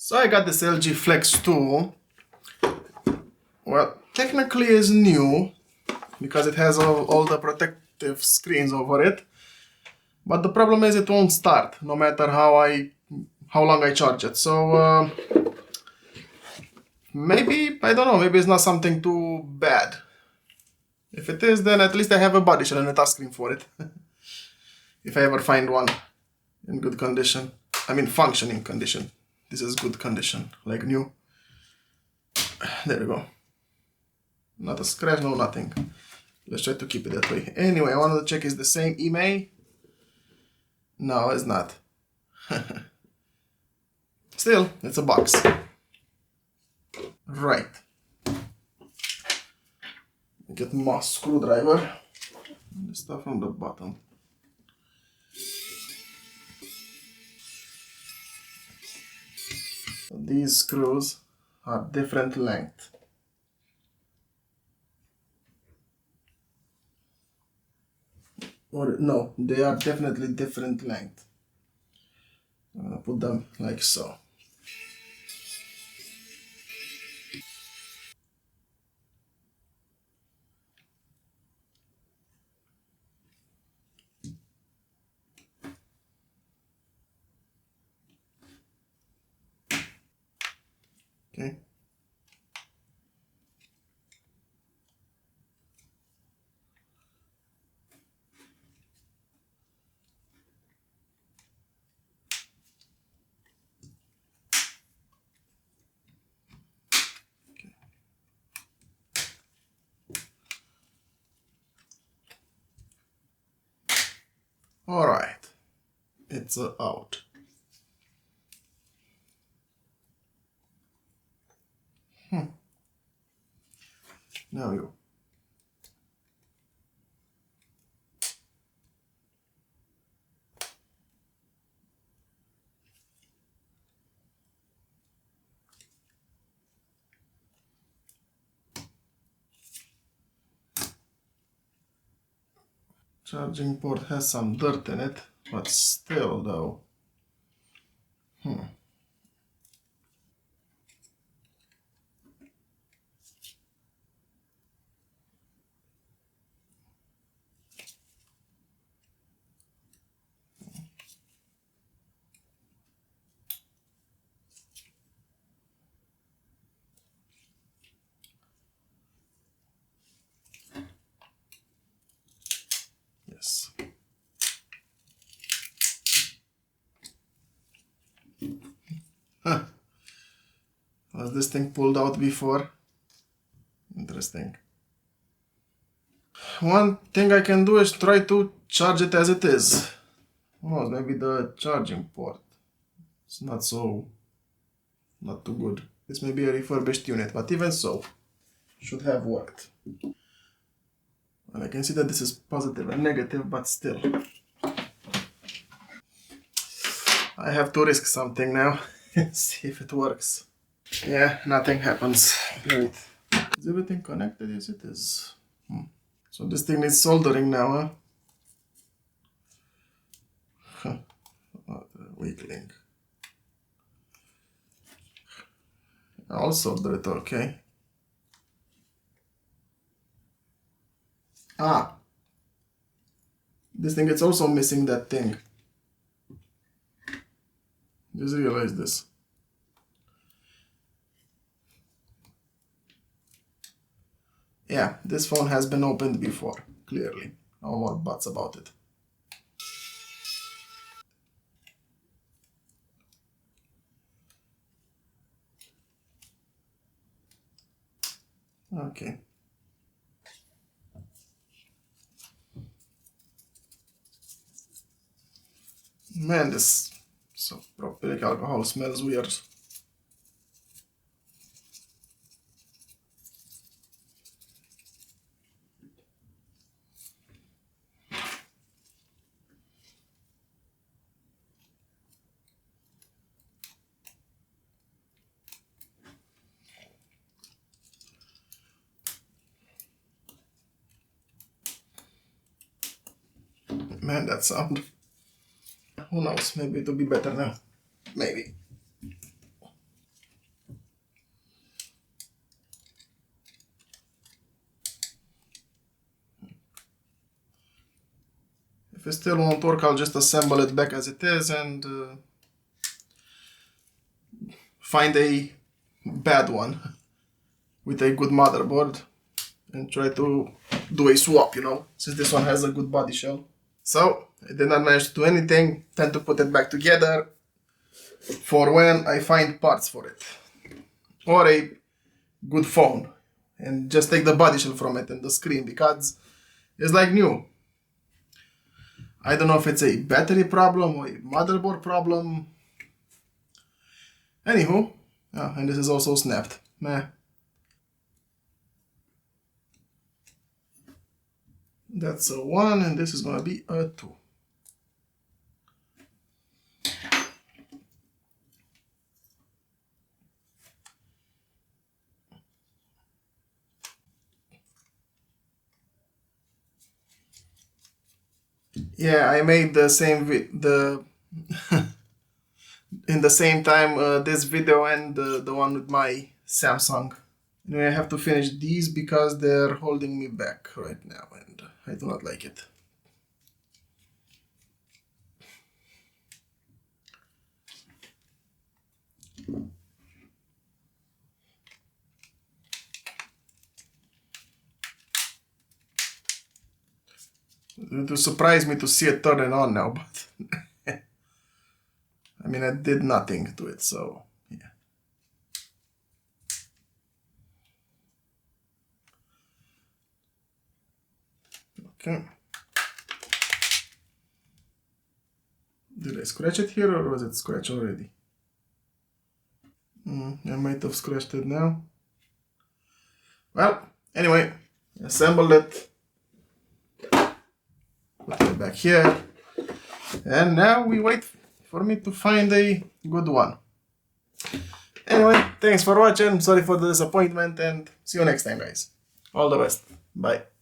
So I got this LG Flex 2. Well, technically it's new because it has all the protective screens over it. But the problem is it won't start no matter how long I charge it. So maybe, I don't know, maybe it's not something too bad. If it is, then at least I have a body shell and a touchscreen for it. If I ever find one in good condition. I mean functioning condition. This is good condition, like new. There we go. Not a scratch, no nothing. Let's try to keep it that way. Anyway, I wanted to check is the same email. No, it's not. Still, it's a box. Right. Get my screwdriver. The stuff from the bottom. These screws are different length. Or no, they are definitely different length. I'm gonna put them like so. Okay. All right, it's out. Now you. Charging port has some dirt in it, but still though. Yes. Huh. Was this thing pulled out before? Interesting. One thing I can do is try to charge it as it is. Oh, maybe the charging port. It's not too good. This may be a refurbished unit, but even so, should have worked. And I can see that this is positive and negative, but still. I have to risk something now. See if it works. Yeah, nothing happens. Great. Is everything connected? Yes, it is. So this thing needs soldering now, huh? What a weak link. I'll solder it, okay. Ah! This thing is also missing that thing. Just realized this. Yeah, this phone has been opened before, clearly. No more buts about it. Okay. Man, this propylene alcohol smells weird. Man, that sound. Who knows, maybe it'll be better now. Maybe. If it still won't work, I'll just assemble it back as it is and find a bad one with a good motherboard and try to do a swap, you know, since this one has a good body shell. So, I did not manage to do anything, tend to put it back together for when I find parts for it. Or a good phone, and just take the body shell from it and the screen, because it's like new. I don't know if it's a battery problem or a motherboard problem. Anywho, and this is also snapped. Meh. That's a 1 and this is gonna be a 2. Yeah, I made the same in the same time this video and the one with my Samsung. Anyway, I have to finish these because they're holding me back right now and I do not like it. It will surprise me to see it turning on now, but I mean, I did nothing to it, so yeah. Okay. Did I scratch it here or was it scratched already? I might have scratched it now. Well, anyway, assembled it. Put it back here. And now we wait for me to find a good one. Anyway, thanks for watching. Sorry for the disappointment and see you next time, guys. All the best. Bye.